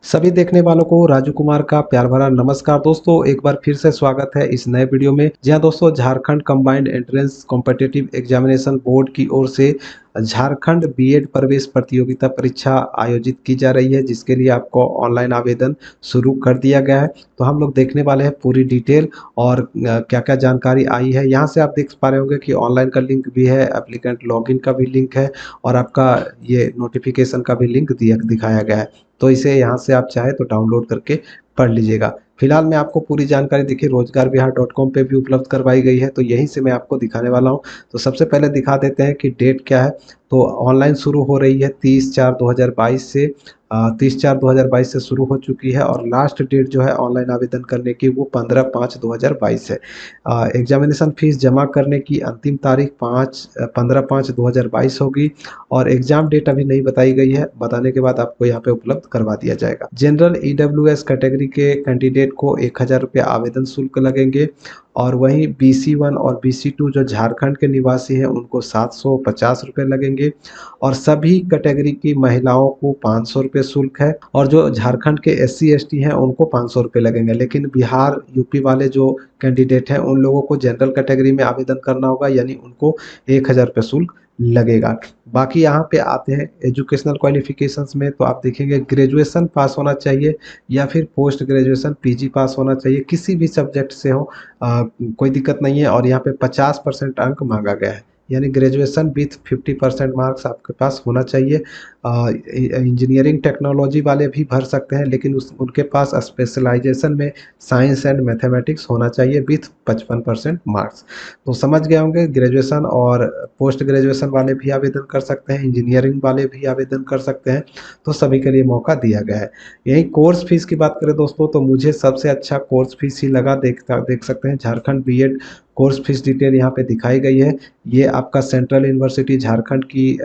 सभी देखने वालों को राजू कुमार का प्यार भरा नमस्कार। दोस्तों एक बार फिर से स्वागत है इस नए वीडियो में। जी हाँ दोस्तों, Jharkhand combined entrance competitive examination board की ओर से झारखंड बीएड प्रवेश प्रतियोगिता परीक्षा आयोजित की जा रही है, जिसके लिए आपको ऑनलाइन आवेदन शुरू कर दिया गया है। तो हम लोग देखने वाले हैं पूरी डिटेल और क्या क्या जानकारी आई है। यहाँ से आप देख पा रहे होंगे कि ऑनलाइन का लिंक भी है, एप्लीकेंट लॉगिन का भी लिंक है और आपका ये नोटिफिकेशन का भी लिंक दिखाया गया है। तो इसे यहाँ से आप चाहे तो डाउनलोड करके पढ़ लीजिएगा। फिलहाल मैं आपको पूरी जानकारी देखिए रोजगारबिहार.com पे भी उपलब्ध करवाई गई है, तो यहीं से मैं आपको दिखाने वाला हूँ। तो सबसे पहले दिखा देते हैं कि डेट क्या है। तो ऑनलाइन शुरू हो रही है 30/4/2022 से। 30/4/2022 से शुरू हो चुकी है और लास्ट डेट जो है ऑनलाइन आवेदन करने की वो 15/5/2022 है। एग्जामिनेशन फीस जमा करने की अंतिम तारीख 15/5/2022 होगी और एग्जाम डेट अभी नहीं बताई गई है। बताने के बाद आपको यहाँ पे उपलब्ध करवा दिया जाएगा। जनरल ईडब्ल्यूएस कैटेगरी के कैंडिडेट को 1000 रुपये आवेदन शुल्क लगेंगे और वहीं BC1 और BC2 जो झारखंड के निवासी हैं उनको 750 रुपये लगेंगे और सभी कैटेगरी की महिलाओं को 500 रुपये शुल्क है और जो झारखंड के SC ST हैं उनको 500 रुपये लगेंगे। लेकिन बिहार यूपी वाले जो कैंडिडेट हैं उन लोगों को जनरल कैटेगरी में आवेदन करना होगा, यानी उनको 1000 रुपये शुल्क लगेगा। बाकी यहाँ पे आते हैं एजुकेशनल क्वालिफिकेशंस में, तो आप देखेंगे ग्रेजुएशन पास होना चाहिए या फिर पोस्ट ग्रेजुएशन PG पास होना चाहिए, किसी भी सब्जेक्ट से हो कोई दिक्कत नहीं है। और यहाँ पे 50% अंक मांगा गया है, यानी ग्रेजुएशन विथ 50% मार्क्स आपके पास होना चाहिए। इंजीनियरिंग टेक्नोलॉजी वाले भी भर सकते हैं, लेकिन उनके पास स्पेशलाइजेशन में साइंस एंड मैथमेटिक्स होना चाहिए विथ 55% मार्क्स। तो समझ गए होंगे, ग्रेजुएशन और पोस्ट ग्रेजुएशन वाले भी आवेदन कर सकते हैं, इंजीनियरिंग वाले भी आवेदन कर सकते हैं। तो सभी के लिए मौका दिया गया है। यही कोर्स फीस की बात करें दोस्तों, तो मुझे सबसे अच्छा कोर्स फीस ही लगा। देख सकते हैं Jharkhand BEd course fees detail यहाँ पे दिखाई गई है। ये आपका सेंट्रल यूनिवर्सिटी झारखंड की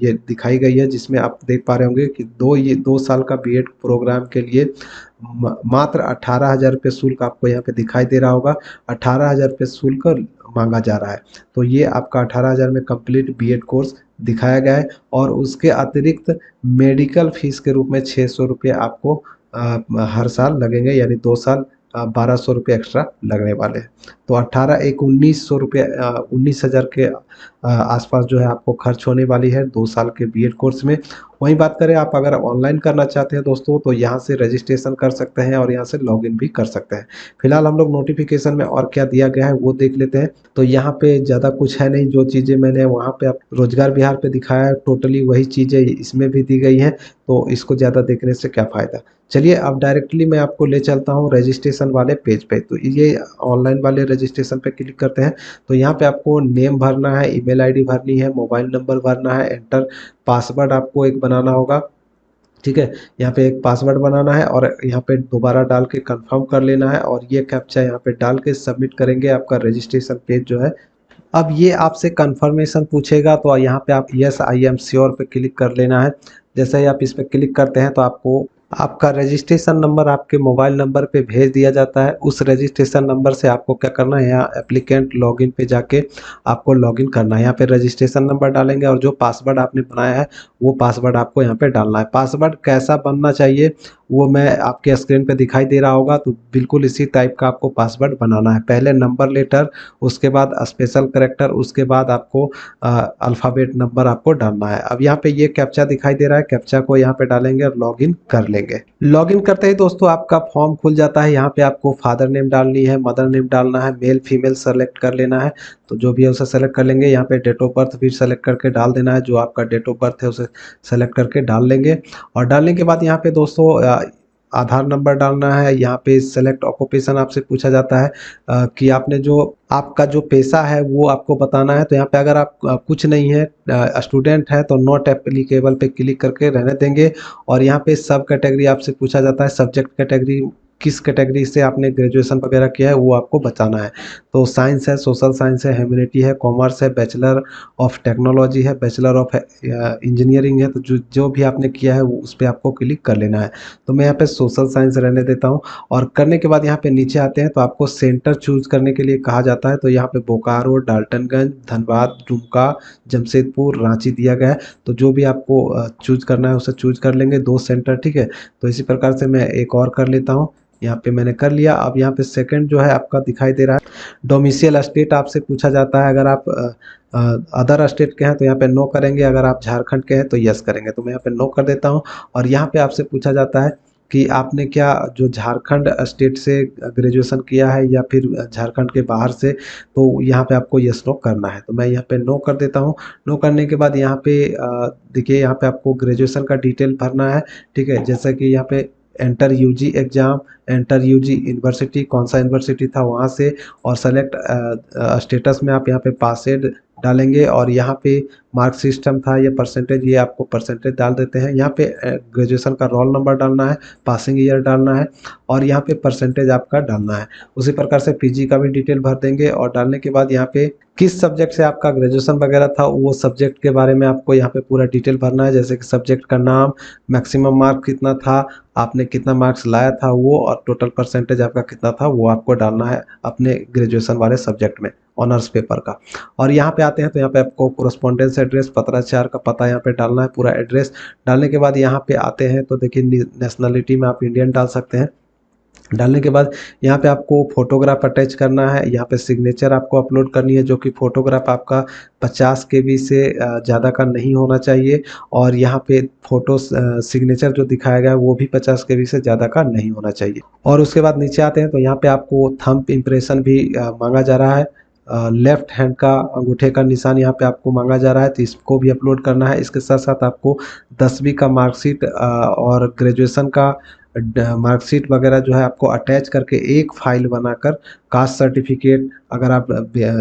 ये दिखाई गई है, जिसमें आप देख पा रहे होंगे कि 2 साल का बीएड प्रोग्राम के लिए मात्र 18,000 रुपये शुल्क आपको यहाँ पे दिखाई दे रहा होगा। 18,000 रुपये शुल्क मांगा जा रहा है। तो ये आपका 18,000 में कंप्लीट बीएड कोर्स दिखाया गया है और उसके अतिरिक्त मेडिकल फीस के रूप में 600 रुपये आपको हर साल लगेंगे, यानी 2 साल 1200 रुपये एक्स्ट्रा लगने वाले हैं। तो 18 1 1900 रुपये 19,000 के आसपास जो है आपको खर्च होने वाली है 2 साल के बीएड कोर्स में। वहीं बात करें आप अगर ऑनलाइन करना चाहते हैं दोस्तों, तो यहाँ से रजिस्ट्रेशन कर सकते हैं और यहाँ से लॉगिन भी कर सकते हैं। फिलहाल हम लोग नोटिफिकेशन में और क्या दिया गया है वो देख लेते हैं। तो यहाँ पे ज़्यादा कुछ है नहीं, जो चीज़ें मैंने वहाँ पे आप रोजगार बिहार पे दिखाया है टोटली वही चीज़ें इसमें भी दी गई हैं। तो इसको ज़्यादा देखने से क्या फ़ायदा। चलिए अब डायरेक्टली मैं आपको ले चलता हूँ रजिस्ट्रेशन वाले पेज पे। तो ये ऑनलाइन वाले रजिस्ट्रेशन पे क्लिक करते हैं। तो यहाँ पे आपको नेम भरना है, ईमेल आईडी भरनी है, मोबाइल नंबर भरना है, एंटर पासवर्ड आपको एक बनाना होगा। ठीक है, यहाँ पे एक पासवर्ड बनाना है और यहाँ पे दोबारा डाल के कंफर्म कर लेना है और ये कैप्चा यहाँ पे डाल के सबमिट करेंगे। आपका रजिस्ट्रेशन पेज जो है, अब ये आपसे कंफर्मेशन पूछेगा, तो यहाँ पे आप यस आई एम श्योर पे क्लिक कर लेना है। जैसे ही आप इस पे क्लिक करते हैं तो आपको आपका रजिस्ट्रेशन नंबर आपके मोबाइल नंबर पे भेज दिया जाता है। उस रजिस्ट्रेशन नंबर से आपको क्या करना है, यहाँ एप्लीकेंट लॉगिन पे जाके आपको लॉगिन करना है। यहाँ पे रजिस्ट्रेशन नंबर डालेंगे और जो पासवर्ड आपने बनाया है वो पासवर्ड आपको यहाँ पे डालना है। पासवर्ड कैसा बनना चाहिए वो मैं आपके स्क्रीन पे दिखाई दे रहा होगा, तो बिल्कुल इसी टाइप का आपको पासवर्ड बनाना है। पहले नंबर लेटर, उसके बाद स्पेशल करैक्टर, उसके बाद आपको अल्फ़ाबेट नंबर आपको डालना है। अब यहाँ पे ये कैप्चा दिखाई दे रहा है, कैप्चा को यहाँ पे डालेंगे और लॉगिन कर लेंगे। लॉगिन करते ही दोस्तों आपका फॉर्म खुल जाता है। यहाँ पे आपको फादर नेम डालनी है, मदर नेम डालना है, मेल फीमेल सेलेक्ट कर लेना है। तो जो भी है उसे सेलेक्ट कर लेंगे। यहाँ पे डेट ऑफ बर्थ भी सेलेक्ट करके डाल देना है, जो आपका डेट ऑफ बर्थ है उसे सेलेक्ट करके डाल लेंगे। और डालने के बाद यहाँ पे दोस्तों आधार नंबर डालना है। यहाँ पे सेलेक्ट ऑक्यूपेशन आपसे पूछा जाता है कि आपने जो आपका जो पेशा है वो आपको बताना है। तो यहाँ पे अगर आप कुछ नहीं है, स्टूडेंट है, तो नॉट एप्लीकेबल पे क्लिक करके रहने देंगे। और यहाँ पे सब कैटेगरी आपसे पूछा जाता है, सब्जेक्ट कैटेगरी किस कैटेगरी से आपने ग्रेजुएशन वगैरह किया है वो आपको बताना है। तो साइंस है, सोशल साइंस है, ह्यूमैनिटी है, कॉमर्स है, बैचलर ऑफ टेक्नोलॉजी है, बैचलर ऑफ इंजीनियरिंग है, तो जो जो भी आपने किया है वो उस पर आपको क्लिक कर लेना है। तो मैं यहाँ पे सोशल साइंस रहने देता हूँ। और करने के बाद यहाँ पे नीचे आते हैं तो आपको सेंटर चूज करने के लिए कहा जाता है। तो यहाँ पे बोकारो, डाल्टनगंज, धनबाद, दुमका, जमशेदपुर, रांची दिया गया है। तो जो भी आपको चूज करना है उसे चूज कर लेंगे, 2 सेंटर, ठीक है। तो इसी प्रकार से मैं एक और कर लेता हूँ। यहाँ पे मैंने कर लिया। अब यहाँ पे सेकंड जो है आपका दिखाई दे रहा है, डोमिसाइल स्टेट आपसे पूछा जाता है। अगर आप अदर स्टेट के हैं तो यहाँ पे नो करेंगे, अगर आप झारखंड के हैं तो यस करेंगे। तो मैं यहाँ पे नो कर देता हूँ। और यहाँ पे आपसे पूछा जाता है कि आपने क्या जो झारखंड स्टेट से ग्रेजुएशन किया है या फिर झारखंड के बाहर से, तो यहाँ पे आपको यस नो करना है। तो मैं यहाँ पे नो कर देता हूँ। नो करने के बाद यहाँ पे देखिए यहाँ पे आपको ग्रेजुएशन का डिटेल भरना है, ठीक है। जैसा कि यहाँ पे enter UG exam, enter UG university, कौन सा यूनिवर्सिटी था वहाँ से, और सेलेक्ट स्टेटस में आप यहाँ पे पासेड डालेंगे। और यहाँ पे मार्क सिस्टम था या परसेंटेज, ये आपको परसेंटेज डाल देते हैं। यहाँ पे ग्रेजुएशन का रोल नंबर डालना है, पासिंग ईयर डालना है, और यहाँ पे परसेंटेज आपका डालना है। उसी प्रकार से पीजी का भी डिटेल भर देंगे। और डालने के बाद यहाँ पे किस सब्जेक्ट से आपका ग्रेजुएशन वगैरह था वो सब्जेक्ट के बारे में आपको यहाँ पे पूरा डिटेल भरना है। जैसे कि सब्जेक्ट का नाम, मैक्सिमम मार्क कितना था, आपने कितना मार्क्स लाया था वो, और टोटल परसेंटेज आपका कितना था वो आपको डालना है अपने ग्रेजुएशन वाले सब्जेक्ट में, ऑनर्स पेपर का। और यहाँ पे आते हैं तो यहाँ पे आपको कोरस्पॉन्डेंस एड्रेस, पत्राचार का पता यहाँ पे डालना है, पूरा एड्रेस डालने के बाद यहाँ पे आते हैं तो देखिए नेशनलिटी में आप इंडियन डाल सकते हैं। डालने के बाद यहाँ पे आपको फोटोग्राफ अटैच करना है, यहाँ पे सिग्नेचर आपको अपलोड करनी है, जो कि फोटोग्राफ आपका 50 KB से ज़्यादा का नहीं होना चाहिए। और यहाँ पे फोटो सिग्नेचर जो दिखाया गया है वो भी 50 KB से ज़्यादा का नहीं होना चाहिए। और उसके बाद नीचे आते हैं तो यहाँ पे आपको थंब इम्प्रेशन भी मांगा जा रहा है। लेफ्ट हैंड का अंगूठे का निशान यहाँ पे आपको मांगा जा रहा है, तो इसको भी अपलोड करना है। इसके साथ साथ आपको 10वीं का मार्कशीट और ग्रेजुएशन का मार्कशीट वगैरह जो है आपको अटैच करके एक फाइल बनाकर, कास्ट सर्टिफिकेट, अगर आप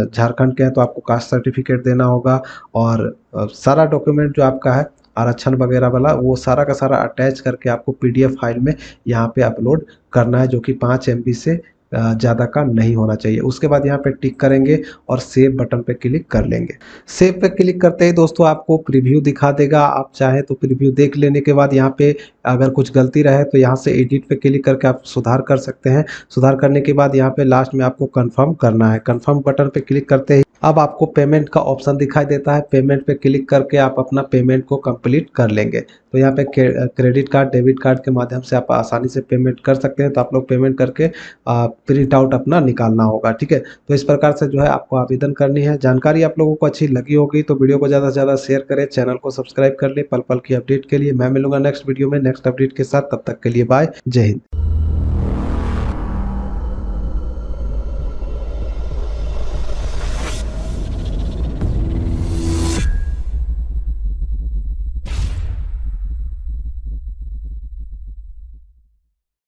झारखंड के हैं तो आपको कास्ट सर्टिफिकेट देना होगा। और सारा डॉक्यूमेंट जो आपका है आरक्षण वगैरह वाला, वो सारा का सारा अटैच करके आपको PDF फाइल में यहाँ पे अपलोड करना है, जो कि 5 MB से ज़्यादा का नहीं होना चाहिए। उसके बाद यहाँ पे टिक करेंगे और सेव बटन पे क्लिक कर लेंगे। सेव पे क्लिक करते ही दोस्तों आपको प्रीव्यू दिखा देगा। आप चाहे तो प्रीव्यू देख लेने के बाद यहाँ पे अगर कुछ गलती रहे तो यहाँ से एडिट पे क्लिक करके आप सुधार कर सकते हैं। सुधार करने के बाद यहाँ पे लास्ट में आपको कंफर्म करना है। कंफर्म बटन पे क्लिक करते ही अब आपको पेमेंट का ऑप्शन दिखाई देता है। पेमेंट पे क्लिक करके आप अपना पेमेंट को कंप्लीट कर लेंगे। तो यहाँ पे क्रेडिट कार्ड, डेबिट कार्ड के माध्यम से आप आसानी से पेमेंट कर सकते हैं। तो आप लोग पेमेंट करके प्रिंट आउट अपना निकालना होगा, ठीक है। तो इस प्रकार से जो है आपको आवेदन करनी है। जानकारी आप लोगों को अच्छी लगी होगी तो वीडियो को ज़्यादा से ज़्यादा शेयर करें, चैनल को सब्सक्राइब कर ले पल पल की अपडेट के लिए। मैं मिलूंगा नेक्स्ट वीडियो में नेक्स्ट अपडेट के साथ, तब तक के लिए बाय, जय हिंद।